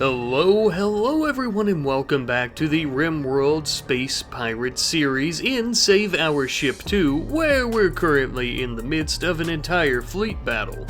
Hello everyone, and welcome back to the RimWorld Space Pirate series in Save Our Ship 2, where we're currently in the midst of an entire fleet battle.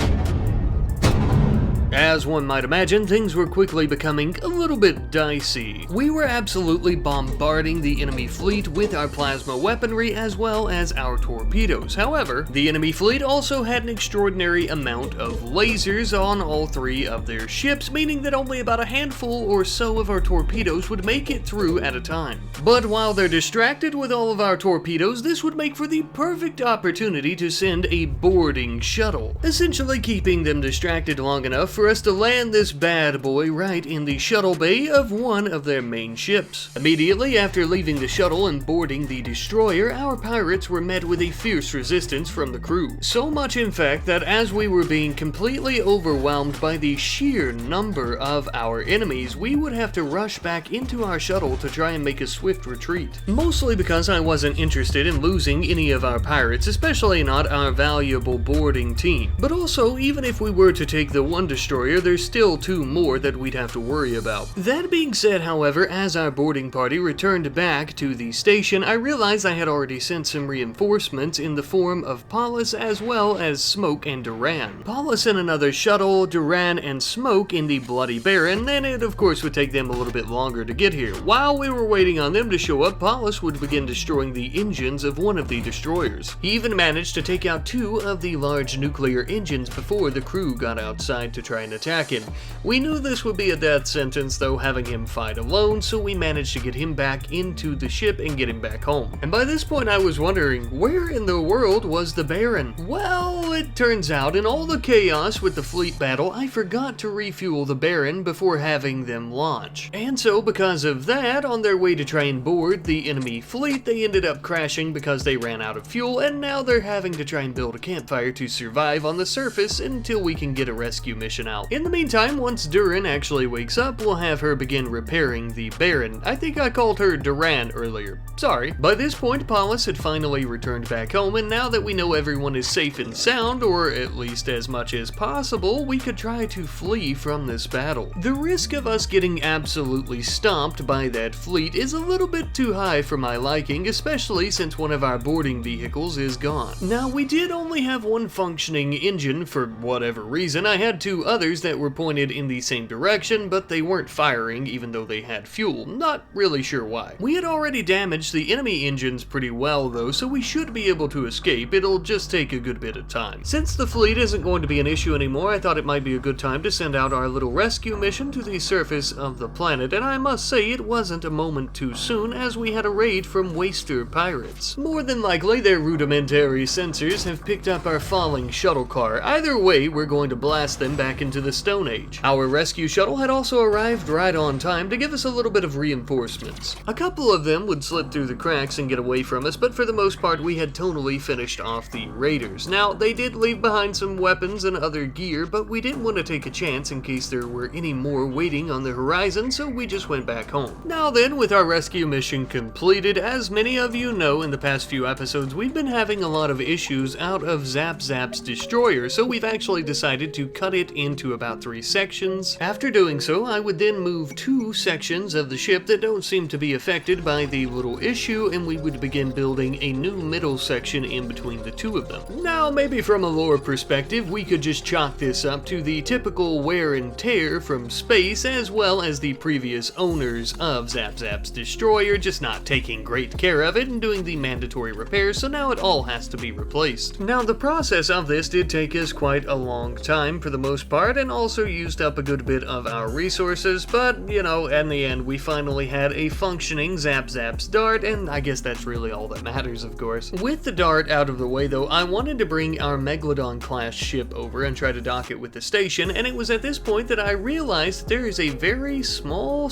As one might imagine, things were quickly becoming a little bit dicey. We were absolutely bombarding the enemy fleet with our plasma weaponry as well as our torpedoes. However, the enemy fleet also had an extraordinary amount of lasers on all three of their ships, meaning that only about a handful or so of our torpedoes would make it through at a time. But while they're distracted with all of our torpedoes, this would make for the perfect opportunity to send a boarding shuttle, essentially keeping them distracted long enough for us to land this bad boy right in the shuttle bay of one of their main ships. Immediately after leaving the shuttle and boarding the destroyer, our pirates were met with a fierce resistance from the crew. So much in fact that as we were being completely overwhelmed by the sheer number of our enemies, we would have to rush back into our shuttle to try and make a swift retreat. Mostly because I wasn't interested in losing any of our pirates, especially not our valuable boarding team. But also, even if we were to take the one destroyer, there's still two more that we'd have to worry about. That being said, however, as our boarding party returned back to the station, I realized I had already sent some reinforcements in the form of Paulus as well as Smoke and Duran. Paulus in another shuttle, Duran and Smoke in the Bloody Baron, and it of course would take them a little bit longer to get here. While we were waiting on them to show up, Paulus would begin destroying the engines of one of the destroyers. He even managed to take out two of the large nuclear engines before the crew got outside to try and attack him. We knew this would be a death sentence though, having him fight alone, so we managed to get him back into the ship and get him back home. And by this point I was wondering, where in the world was the Baron? Well, it turns out in all the chaos with the fleet battle, I forgot to refuel the Baron before having them launch. And so because of that, on their way to try and board the enemy fleet, they ended up crashing because they ran out of fuel, and now they're having to try and build a campfire to survive on the surface until we can get a rescue mission out. In the meantime, once Duran actually wakes up, we'll have her begin repairing the Baron. I think I called her Duran earlier. Sorry. By this point, Paulus had finally returned back home, and now that we know everyone is safe and sound, or at least as much as possible, we could try to flee from this battle. The risk of us getting absolutely stomped by that fleet is a little bit too high for my liking, especially since one of our boarding vehicles is gone. Now, we did only have one functioning engine for whatever reason. I had two others that were pointed in the same direction, but they weren't firing even though they had fuel. Not really sure why. We had already damaged the enemy engines pretty well though, so we should be able to escape. It'll just take a good bit of time. Since the fleet isn't going to be an issue anymore, I thought it might be a good time to send out our little rescue mission to the surface of the planet, and I must say it wasn't a moment too soon as we had a raid from Waster pirates. More than likely their rudimentary sensors have picked up our falling shuttle car. Either way, we're going to blast them back into the Stone Age. Our rescue shuttle had also arrived right on time to give us a little bit of reinforcements. A couple of them would slip through the cracks and get away from us, but for the most part we had totally finished off the raiders. Now, they did leave behind some weapons and other gear, but we didn't want to take a chance in case there were any more waiting on the horizon, so we just went back home. Now then, with our rescue mission completed, as many of you know, in the past few episodes we've been having a lot of issues out of Zap's destroyer, so we've actually decided to cut it into about 3 sections. After doing so, I would then move 2 sections of the ship that don't seem to be affected by the little issue, and we would begin building a new middle section in between the two of them. Now, maybe from a lore perspective, we could just chalk this up to the typical wear and tear from space, as well as the previous owners of Zap's destroyer just not taking great care of it and doing the mandatory repairs, so now it all has to be replaced. Now, the process of this did take us quite a long time for the most part, and also used up a good bit of our resources, but, you know, in the end, we finally had a functioning Zap's dart, and I guess that's really all that matters, of course. With the dart out of the way, though, I wanted to bring our Megalodon-class ship over and try to dock it with the station, and it was at this point that I realized that there is a very small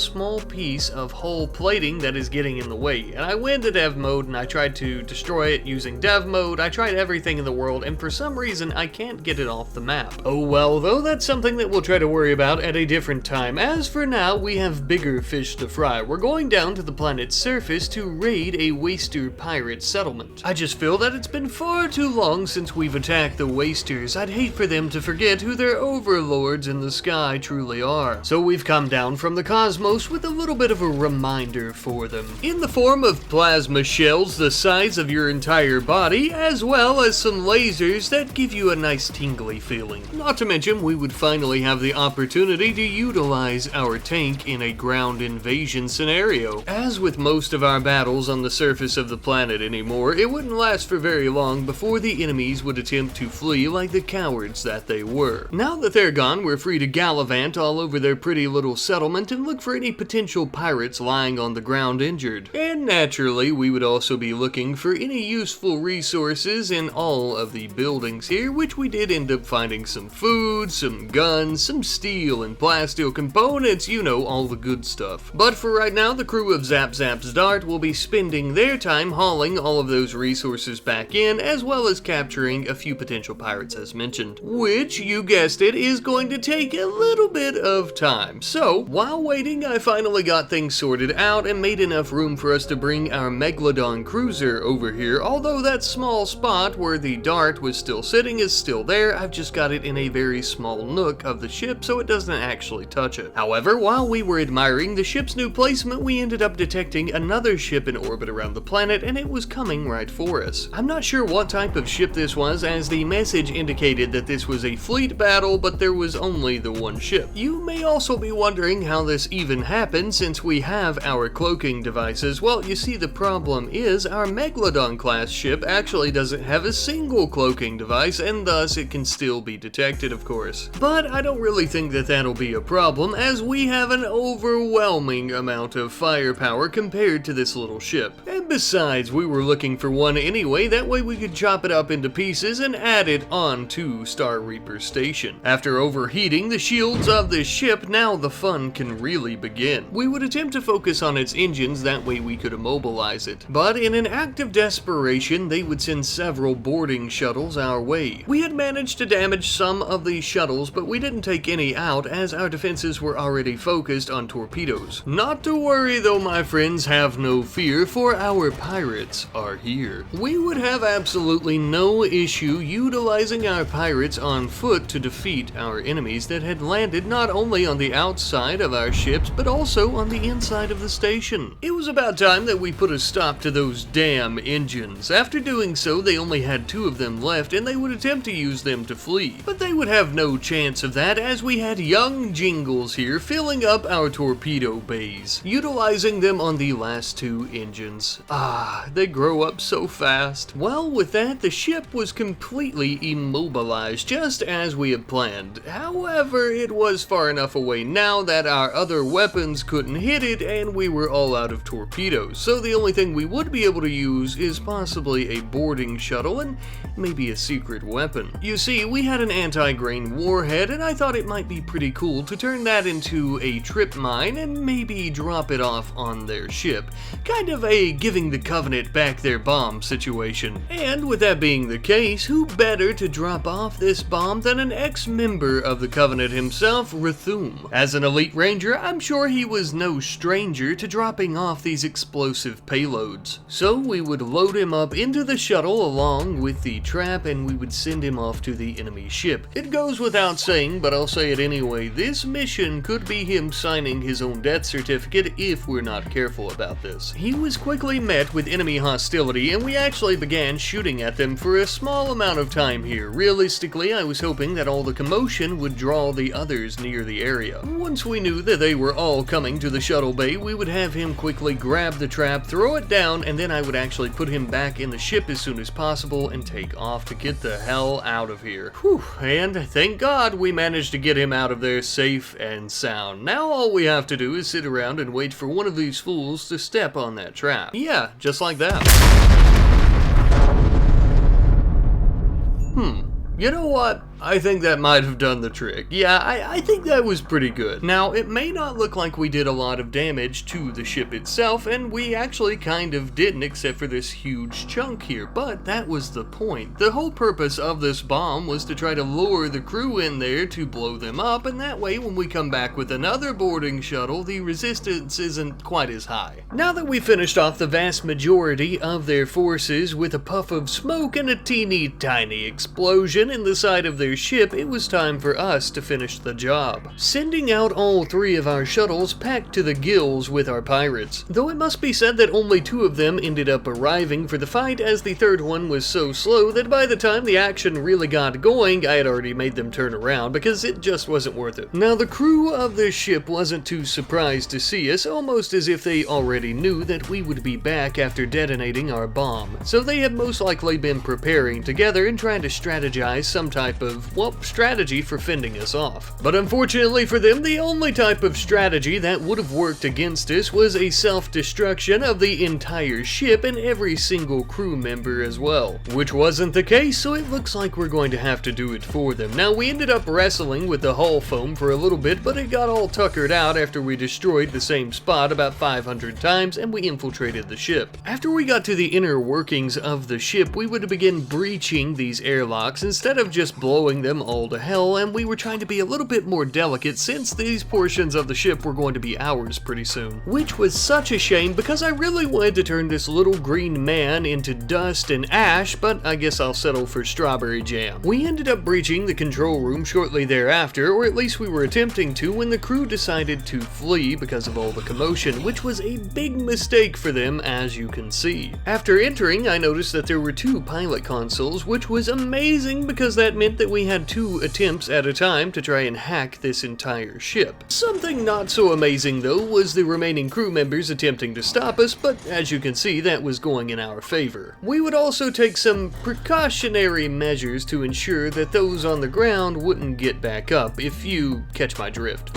piece of hull plating that is getting in the way, and I went to dev mode and I tried to destroy it using dev mode. I tried everything in the world, and for some reason, I can't get it off the map. Oh well, though, that that's something that we'll try to worry about at a different time. As for now, we have bigger fish to fry. We're going down to the planet's surface to raid a Waster pirate settlement. I just feel that it's been far too long since we've attacked the Wasters. I'd hate for them to forget who their overlords in the sky truly are. So we've come down from the cosmos with a little bit of a reminder for them, in the form of plasma shells the size of your entire body, as well as some lasers that give you a nice tingly feeling. Not to mention, we would finally have the opportunity to utilize our tank in a ground invasion scenario. As with most of our battles on the surface of the planet anymore, it wouldn't last for very long before the enemies would attempt to flee like the cowards that they were. Now that they're gone, we're free to gallivant all over their pretty little settlement and look for any potential pirates lying on the ground injured. And naturally, we would also be looking for any useful resources in all of the buildings here, which we did end up finding some food, some guns, some steel and plasteel components, you know, all the good stuff. But for right now, the crew of Zap Zap's Dart will be spending their time hauling all of those resources back in, as well as capturing a few potential pirates as mentioned, which, you guessed it, is going to take a little bit of time. So, while waiting, I finally got things sorted out and made enough room for us to bring our Megalodon cruiser over here. Although that small spot where the Dart was still sitting is still there, I've just got it in a very small nook of the ship so it doesn't actually touch it. However, while we were admiring the ship's new placement, we ended up detecting another ship in orbit around the planet, and it was coming right for us. I'm not sure what type of ship this was, as the message indicated that this was a fleet battle, but there was only the one ship. You may also be wondering how this even happened since we have our cloaking devices. Well, you see, the problem is our Megalodon class ship actually doesn't have a single cloaking device, and thus it can still be detected, of course. But I don't really think that that'll be a problem, as we have an overwhelming amount of firepower compared to this little ship. And besides, we were looking for one anyway, that way we could chop it up into pieces and add it onto Star Reaper Station. After overheating the shields of this ship, now the fun can really begin. We would attempt to focus on its engines, that way we could immobilize it. But in an act of desperation, they would send several boarding shuttles our way. We had managed to damage some of these shuttles, but we didn't take any out as our defenses were already focused on torpedoes. Not to worry though, my friends, have no fear, for our pirates are here. We would have absolutely no issue utilizing our pirates on foot to defeat our enemies that had landed not only on the outside of our ships, but also on the inside of the station. It was about time that we put a stop to those damn engines. After doing so, they only had 2 of them left, and they would attempt to use them to flee. But they would have no chance of that, as we had young Jingles here filling up our torpedo bays, utilizing them on the last 2 engines. Ah, they grow up so fast. Well, with that, the ship was completely immobilized, just as we had planned. However, it was far enough away now that our other weapons couldn't hit it, and we were all out of torpedoes, so the only thing we would be able to use is possibly a boarding shuttle and maybe a secret weapon. You see, we had an anti-grain warhead, and I thought it might be pretty cool to turn that into a trip mine and maybe drop it off on their ship. Kind of a giving the Covenant back their bomb situation. And with that being the case, who better to drop off this bomb than an ex-member of the Covenant himself, Rathum. As an elite ranger, I'm sure he was no stranger to dropping off these explosive payloads. So we would load him up into the shuttle along with the trap, and we would send him off to the enemy ship. It goes without saying, but I'll say it anyway, this mission could be him signing his own death certificate if we're not careful about this. He was quickly met with enemy hostility, and we actually began shooting at them for a small amount of time here. Realistically, I was hoping that all the commotion would draw the others near the area. Once we knew that they were all coming to the shuttle bay, we would have him quickly grab the trap, throw it down, and then I would actually put him back in the ship as soon as possible and take off to get the hell out of here. Whew, and thank God we managed to get him out of there safe and sound. Now all we have to do is sit around and wait for one of these fools to step on that trap. Yeah, just like that. You know what? I think that might have done the trick. Yeah, I think that was pretty good. Now, it may not look like we did a lot of damage to the ship itself, and we actually kind of didn't except for this huge chunk here, but that was the point. The whole purpose of this bomb was to try to lure the crew in there to blow them up, and that way when we come back with another boarding shuttle, the resistance isn't quite as high. Now that we finished off the vast majority of their forces with a puff of smoke and a teeny tiny explosion in the side of their ship, it was time for us to finish the job, sending out all 3 of our shuttles packed to the gills with our pirates. Though it must be said that only 2 of them ended up arriving for the fight, as the 3rd one was so slow that by the time the action really got going, I had already made them turn around because it just wasn't worth it. Now, the crew of this ship wasn't too surprised to see us, almost as if they already knew that we would be back after detonating our bomb. So they had most likely been preparing together and trying to strategize some type of, well, strategy for fending us off. But unfortunately for them, the only type of strategy that would have worked against us was a self-destruction of the entire ship and every single crew member as well. Which wasn't the case, so it looks like we're going to have to do it for them. Now, we ended up wrestling with the hull foam for a little bit, but it got all tuckered out after we destroyed the same spot about 500 times and we infiltrated the ship. After we got to the inner workings of the ship, we would begin breaching these airlocks instead of just blowing them all to hell, and we were trying to be a little bit more delicate since these portions of the ship were going to be ours pretty soon. Which was such a shame because I really wanted to turn this little green man into dust and ash, but I guess I'll settle for strawberry jam. We ended up breaching the control room shortly thereafter, or at least we were attempting to, when the crew decided to flee because of all the commotion, which was a big mistake for them, as you can see. After entering, I noticed that there were 2 pilot consoles, which was amazing because that meant that we had 2 attempts at a time to try and hack this entire ship. Something not so amazing though was the remaining crew members attempting to stop us, but as you can see, that was going in our favor. We would also take some precautionary measures to ensure that those on the ground wouldn't get back up, if you catch my drift.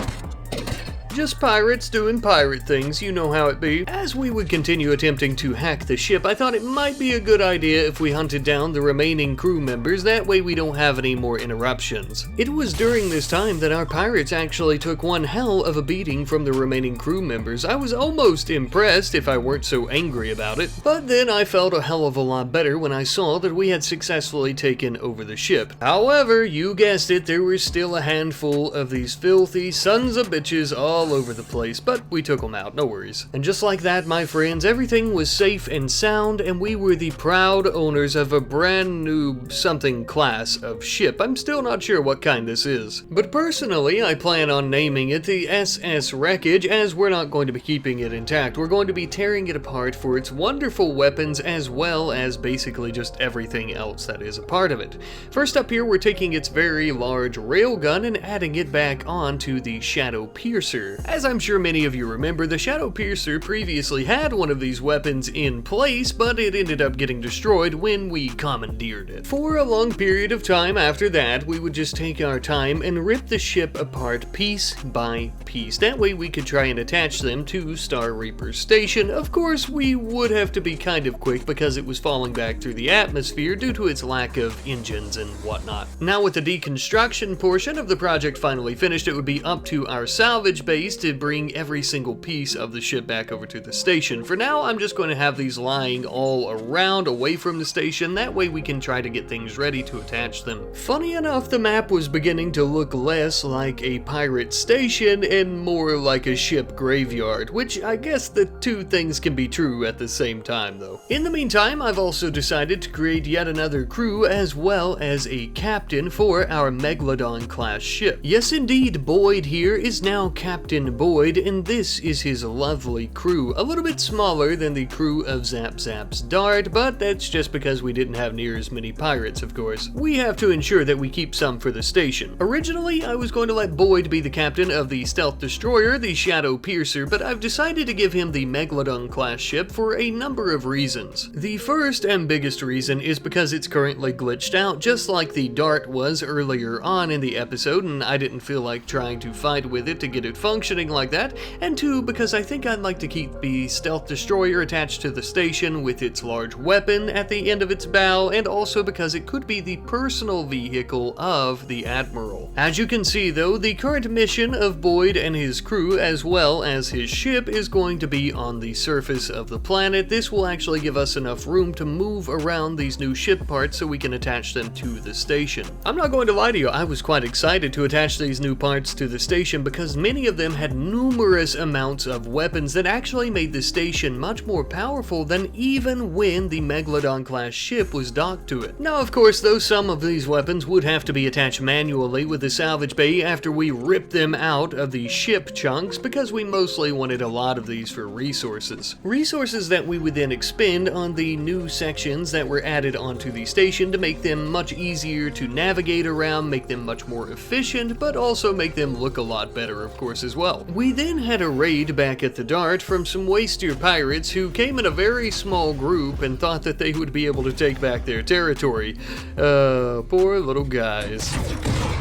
Just pirates doing pirate things, you know how it be. As we would continue attempting to hack the ship, I thought it might be a good idea if we hunted down the remaining crew members, that way we don't have any more interruptions. It was during this time that our pirates actually took one hell of a beating from the remaining crew members. I was almost impressed if I weren't so angry about it, but then I felt a hell of a lot better when I saw that we had successfully taken over the ship. However, you guessed it, there was still a handful of these filthy sons of bitches all over the place, but we took them out, no worries. And just like that, my friends, everything was safe and sound, and we were the proud owners of a brand new something class of ship. I'm still not sure what kind this is. But personally, I plan on naming it the SS Wreckage, as we're not going to be keeping it intact. We're going to be tearing it apart for its wonderful weapons, as well as basically just everything else that is a part of it. First up here, we're taking its very large railgun and adding it back onto the Shadow Piercer. As I'm sure many of you remember, the Shadow Piercer previously had one of these weapons in place, but it ended up getting destroyed when we commandeered it. For a long period of time after that, we would just take our time and rip the ship apart piece by piece. That way we could try and attach them to Star Reaper's station. Of course, we would have to be kind of quick because it was falling back through the atmosphere due to its lack of engines and whatnot. Now with the deconstruction portion of the project finally finished, it would be up to our salvage base to bring every single piece of the ship back over to the station. For now, I'm just going to have these lying all around away from the station. That way we can try to get things ready to attach them. Funny enough, the map was beginning to look less like a pirate station and more like a ship graveyard, which I guess the two things can be true at the same time though. In the meantime, I've also decided to create yet another crew as well as a captain for our Megalodon class ship. Yes indeed, Boyd here is now Captain Boyd, and this is his lovely crew. A little bit smaller than the crew of Zap Zap's Dart, but that's just because we didn't have near as many pirates, of course. We have to ensure that we keep some for the station. Originally, I was going to let Boyd be the captain of the stealth destroyer, the Shadow Piercer, but I've decided to give him the Megalodon class ship for a number of reasons. The first and biggest reason is because it's currently glitched out, just like the Dart was earlier on in the episode, and I didn't feel like trying to fight with it to get it functioning. functioning like that, and 2, because I think I'd like to keep the stealth destroyer attached to the station with its large weapon at the end of its bow, and also because it could be the personal vehicle of the Admiral. As you can see though, the current mission of Boyd and his crew, as well as his ship, is going to be on the surface of the planet. This will actually give us enough room to move around these new ship parts so we can attach them to the station. I'm not going to lie to you, I was quite excited to attach these new parts to the station because many of them had numerous amounts of weapons that actually made the station much more powerful than even when the Megalodon class ship was docked to it. Now of course, though, some of these weapons would have to be attached manually with the salvage bay after we ripped them out of the ship chunks because we mostly wanted a lot of these for resources. Resources that we would then expend on the new sections that were added onto the station to make them much easier to navigate around, make them much more efficient, but also make them look a lot better, of course, as well. We then had a raid back at the Dart from some wastier pirates who came in a very small group and thought that they would be able to take back their territory. Poor little guys.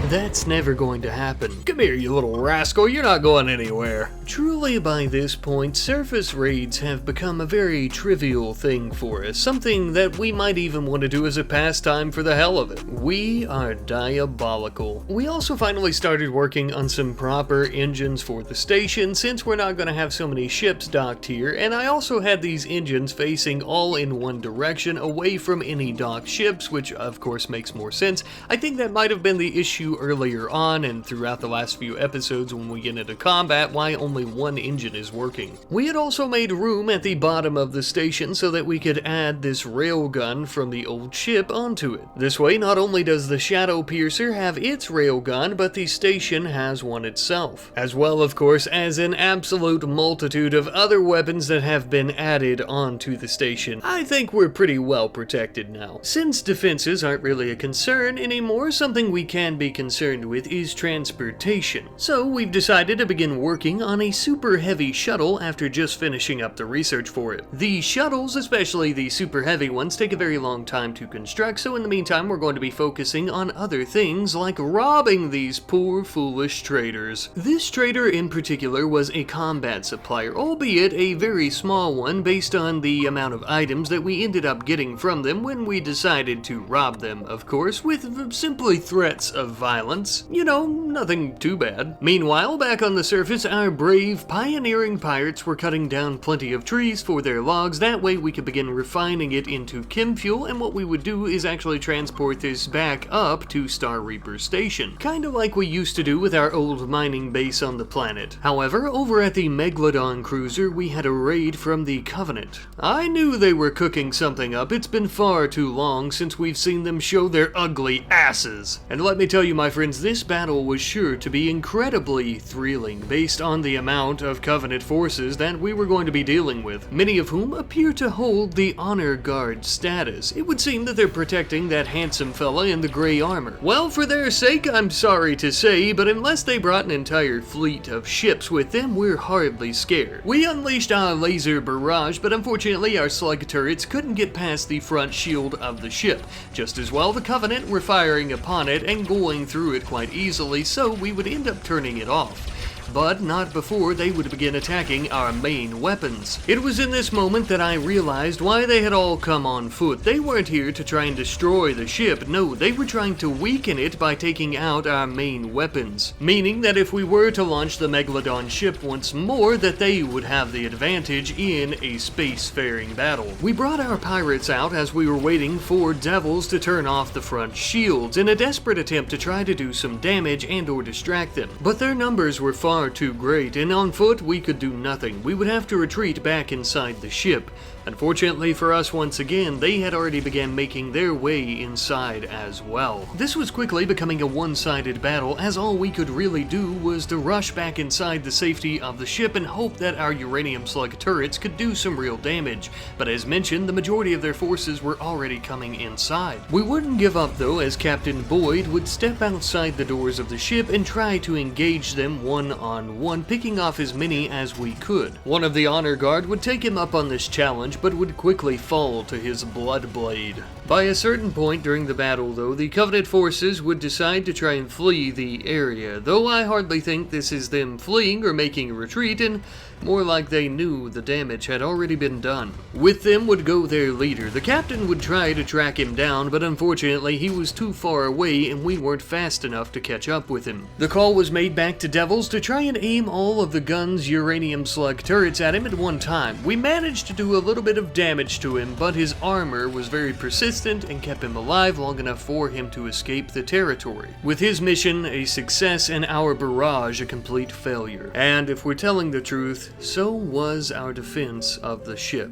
That's never going to happen. Come here, you little rascal, you're not going anywhere. Truly, by this point, surface raids have become a very trivial thing for us, something that we might even want to do as a pastime for the hell of it. We are diabolical. We also finally started working on some proper engines for the station, since we're not going to have so many ships docked here, and I also had these engines facing all in one direction, away from any docked ships, which of course makes more sense. I think that might have been the issue earlier on and throughout the last few episodes when we get into combat, why only one engine is working. We had also made room at the bottom of the station so that we could add this railgun from the old ship onto it. This way, not only does the Shadow Piercer have its railgun, but the station has one itself. As well, of course, as an absolute multitude of other weapons that have been added onto the station. I think we're pretty well protected now. Since defenses aren't really a concern anymore, something we can be concerned with is transportation. So we've decided to begin working on a super heavy shuttle after just finishing up the research for it. The shuttles, especially the super heavy ones, take a very long time to construct, so in the meantime we're going to be focusing on other things like robbing these poor foolish traders. This trader in particular was a combat supplier, albeit a very small one based on the amount of items that we ended up getting from them when we decided to rob them, of course, with simply threats of violence. You know, nothing too bad. Meanwhile, back on the surface, our brave, pioneering pirates were cutting down plenty of trees for their logs. That way we could begin refining it into chem fuel, and what we would do is actually transport this back up to Star Reaper Station, kind of like we used to do with our old mining base on the planet. However, over at the Megalodon cruiser, we had a raid from the Covenant. I knew they were cooking something up. It's been far too long since we've seen them show their ugly asses. And let me tell you, my friends, this battle was sure to be incredibly thrilling based on the amount of Covenant forces that we were going to be dealing with, many of whom appear to hold the Honor Guard status. It would seem that they're protecting that handsome fella in the gray armor. Well, for their sake, I'm sorry to say, but unless they brought an entire fleet of ships with them, we're hardly scared. We unleashed our laser barrage, but unfortunately our slug turrets couldn't get past the front shield of the ship. Just as well, the Covenant were firing upon it and going through it quite easily, so we would end up turning it off. But not before they would begin attacking our main weapons. It was in this moment that I realized why they had all come on foot. They weren't here to try and destroy the ship, no, they were trying to weaken it by taking out our main weapons. Meaning that if we were to launch the Megalodon ship once more, that they would have the advantage in a spacefaring battle. We brought our pirates out as we were waiting for Devils to turn off the front shields in a desperate attempt to try to do some damage and or distract them. But their numbers were far too great, and on foot we could do nothing. We would have to retreat back inside the ship. Unfortunately for us, once again, they had already began making their way inside as well. This was quickly becoming a one-sided battle, as all we could really do was to rush back inside the safety of the ship and hope that our uranium slug turrets could do some real damage. But as mentioned, the majority of their forces were already coming inside. We wouldn't give up though, as Captain Boyd would step outside the doors of the ship and try to engage them one-on-one, picking off as many as we could. One of the Honor Guard would take him up on this challenge, but would quickly fall to his blood blade. By a certain point during the battle, though, the Covenant forces would decide to try and flee the area, though I hardly think this is them fleeing or making a retreat, and more like they knew the damage had already been done. With them would go their leader. The captain would try to track him down, but unfortunately he was too far away and we weren't fast enough to catch up with him. The call was made back to Devils to try and aim all of the gun's uranium slug turrets at him at one time. We managed to do a little bit of damage to him, but his armor was very persistent and kept him alive long enough for him to escape the territory. With his mission a success and our barrage a complete failure. And if we're telling the truth, so was our defense of the ship.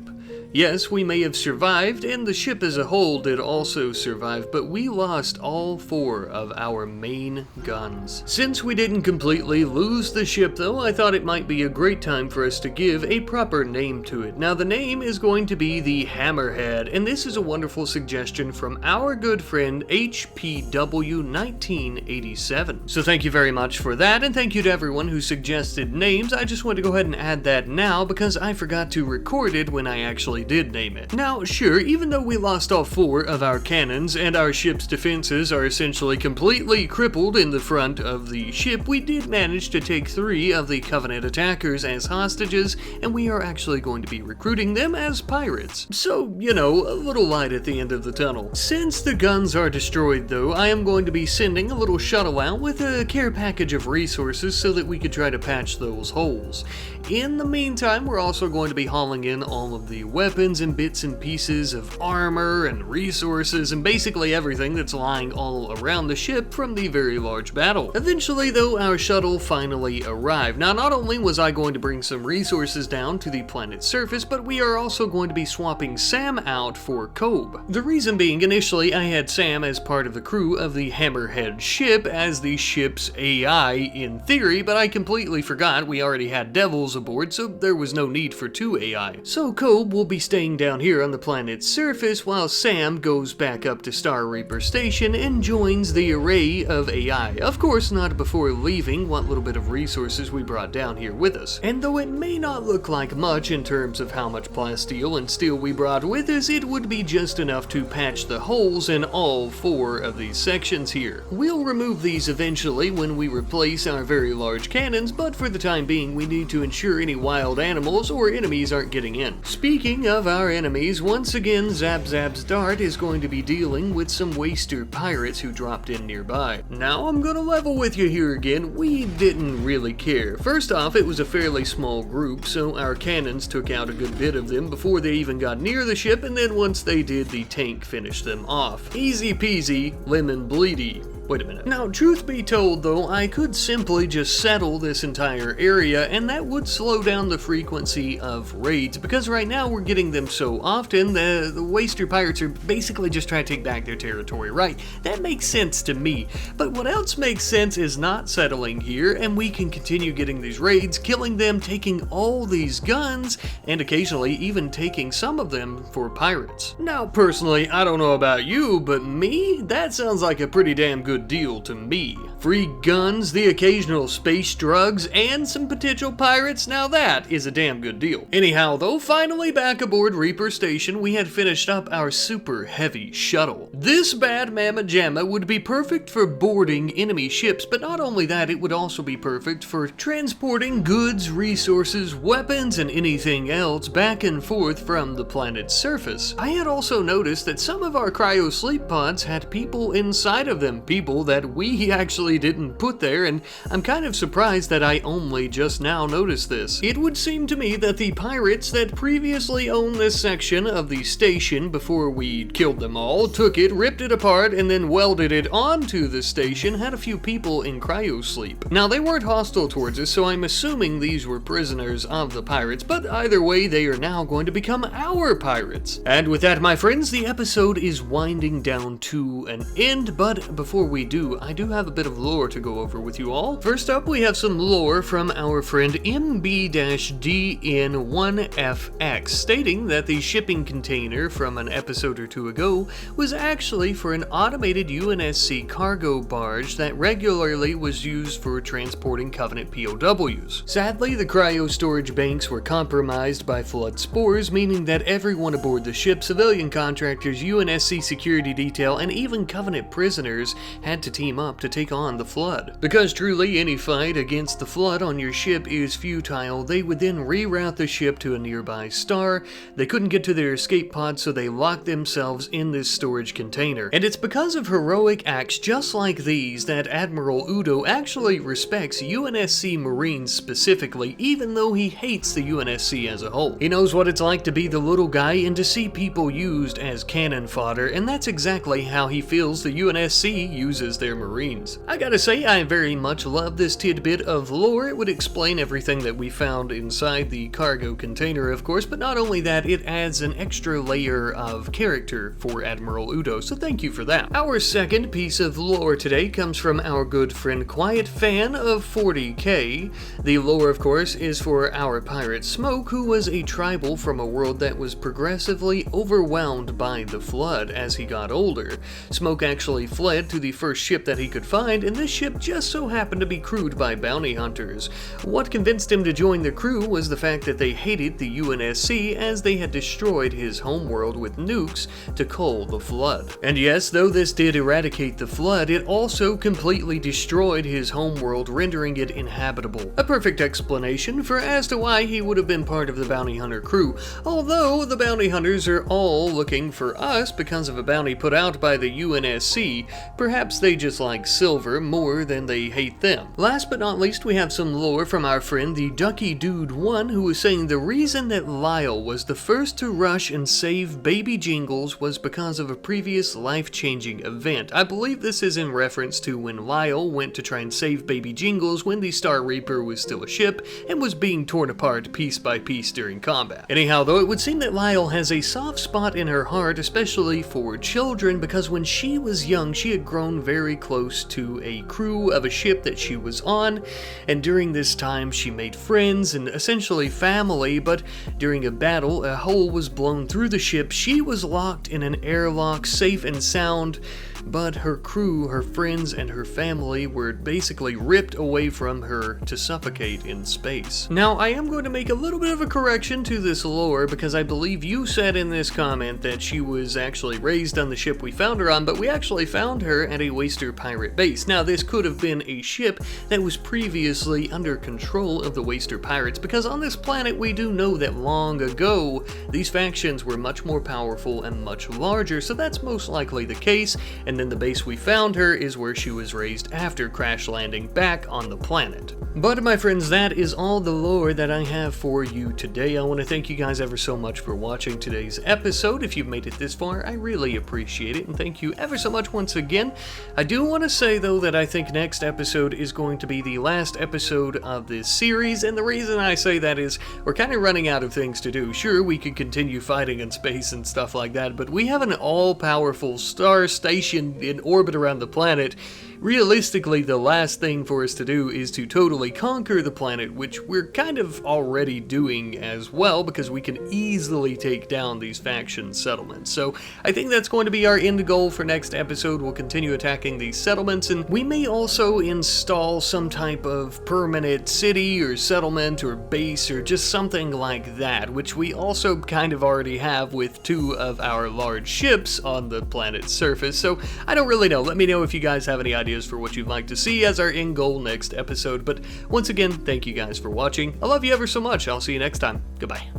Yes, we may have survived, and the ship as a whole did also survive, but we lost all 4 of our main guns. Since we didn't completely lose the ship though, I thought it might be a great time for us to give a proper name to it. Now the name is going to be the Hammerhead, and this is a wonderful suggestion from our good friend HPW1987. So thank you very much for that, and thank you to everyone who suggested names. I just want to go ahead and add that now because I forgot to record it when I actually did name it. Now, sure, even though we lost all 4 of our cannons and our ship's defenses are essentially completely crippled in the front of the ship, we did manage to take 3 of the Covenant attackers as hostages, and we are actually going to be recruiting them as pirates. So, you know, a little light at the end of the tunnel. Since the guns are destroyed though, I am going to be sending a little shuttle out with a care package of resources so that we could try to patch those holes. In the meantime, we're also going to be hauling in all of the weapons and bits and pieces of armor and resources and basically everything that's lying all around the ship from the very large battle. Eventually though, our shuttle finally arrived. Now not only was I going to bring some resources down to the planet's surface, but we are also going to be swapping Sam out for Kobe. The reason being, initially I had Sam as part of the crew of the Hammerhead ship as the ship's AI in theory, but I completely forgot we already had Devils aboard, so there was no need for 2 AI. So Kobe will be staying down here on the planet's surface while Sam goes back up to Star Reaper Station and joins the array of AI. Of course not before leaving what little bit of resources we brought down here with us. And though it may not look like much in terms of how much plasteel and steel we brought with us, it would be just enough to patch the holes in all 4 of these sections here. We'll remove these eventually when we replace our very large cannons, but for the time being we need to ensure any wild animals or enemies aren't getting in. Speaking of our enemies, once again Zab Zab's Dart is going to be dealing with some waster pirates who dropped in nearby. Now I'm gonna level with you here again, we didn't really care. First off, it was a fairly small group, so our cannons took out a good bit of them before they even got near the ship, and then once they did, the tank finished them off. Easy peasy, lemon bleedy. Wait a minute. Now, truth be told though, I could simply just settle this entire area and that would slow down the frequency of raids, because right now we're getting them so often, the waster pirates are basically just trying to take back their territory, right? That makes sense to me. But what else makes sense is not settling here, and we can continue getting these raids, killing them, taking all these guns, and occasionally even taking some of them for pirates. Now, personally, I don't know about you, but me? That sounds like a pretty damn good deal to me. Free guns, the occasional space drugs, and some potential pirates, now that is a damn good deal. Anyhow though, finally back aboard Reaper Station, we had finished up our super heavy shuttle. This bad mamma jamma would be perfect for boarding enemy ships, but not only that, it would also be perfect for transporting goods, resources, weapons, and anything else back and forth from the planet's surface. I had also noticed that some of our cryo sleep pods had people inside of them, people that we actually didn't put there, and I'm kind of surprised that I only just now noticed this. It would seem to me that the pirates that previously owned this section of the station before we killed them all, took it, ripped it apart, and then welded it onto the station, had a few people in cryosleep. Now they weren't hostile towards us, so I'm assuming these were prisoners of the pirates, but either way they are now going to become our pirates. And with that, my friends, the episode is winding down to an end, but before we we do, I do have a bit of lore to go over with you all. First up, we have some lore from our friend MB-DN1FX, stating that the shipping container from an episode or two ago was actually for an automated UNSC cargo barge that regularly was used for transporting Covenant POWs. Sadly, the cryo storage banks were compromised by flood spores, meaning that everyone aboard the ship, civilian contractors, UNSC security detail, and even Covenant prisoners had to team up to take on the flood. Because truly any fight against the flood on your ship is futile, they would then reroute the ship to a nearby star. They couldn't get to their escape pod, so they locked themselves in this storage container. And it's because of heroic acts just like these that Admiral Udo actually respects UNSC Marines specifically, even though he hates the UNSC as a whole. He knows what it's like to be the little guy and to see people used as cannon fodder, and that's exactly how he feels the UNSC uses their Marines. I gotta say, I very much love this tidbit of lore. It would explain everything that we found inside the cargo container, of course, but not only that, it adds an extra layer of character for Admiral Udo, so thank you for that. Our second piece of lore today comes from our good friend Quiet Fan of 40k. The lore, of course, is for our pirate Smoke, who was a tribal from a world that was progressively overwhelmed by the flood as he got older. Smoke actually fled to the first ship that he could find, and this ship just so happened to be crewed by bounty hunters. What convinced him to join the crew was the fact that they hated the UNSC as they had destroyed his homeworld with nukes to cull the flood. And yes, though this did eradicate the flood, it also completely destroyed his homeworld, rendering it inhabitable. A perfect explanation for as to why he would have been part of the bounty hunter crew, although the bounty hunters are all looking for us because of a bounty put out by the UNSC. Perhaps they just like silver more than they hate them. Last but not least, we have some lore from our friend the Ducky Dude 1, who was saying the reason that Lyle was the first to rush and save baby Jingles was because of a previous life-changing event. I believe this is in reference to when Lyle went to try and save baby Jingles when the Star Reaper was still a ship and was being torn apart piece by piece during combat. Anyhow, though, it would seem that Lyle has a soft spot in her heart, especially for children, because when she was young, she had grown very close to a crew of a ship that she was on, and during this time she made friends and essentially family, but during a battle, a hole was blown through the ship. She was locked in an airlock, safe and sound, but her crew, her friends, and her family were basically ripped away from her to suffocate in space. Now, I am going to make a little bit of a correction to this lore, because I believe you said in this comment that she was actually raised on the ship we found her on, but we actually found her at a Waster pirate base. Now, this could have been a ship that was previously under control of the Waster pirates, because on this planet we do know that long ago these factions were much more powerful and much larger, so that's most likely the case. And then the base we found her is where she was raised after crash landing back on the planet. But my friends, that is all the lore that I have for you today. I want to thank you guys ever so much for watching today's episode. If you've made it this far, I really appreciate it, and thank you ever so much once again. I do want to say though that I think next episode is going to be the last episode of this series, and the reason I say that is we're kind of running out of things to do. Sure, we could continue fighting in space and stuff like that, but we have an all-powerful star station in orbit around the planet. Realistically, the last thing for us to do is to totally conquer the planet, which we're kind of already doing as well, because we can easily take down these faction settlements. So I think that's going to be our end goal for next episode. We'll continue attacking these settlements, and we may also install some type of permanent city or settlement or base or just something like that, which we also kind of already have with 2 of our large ships on the planet's surface. So I don't really know. Let me know if you guys have any ideas for what you'd like to see as our end goal next episode. But once again, thank you guys for watching. I love you ever so much. I'll see you next time. Goodbye.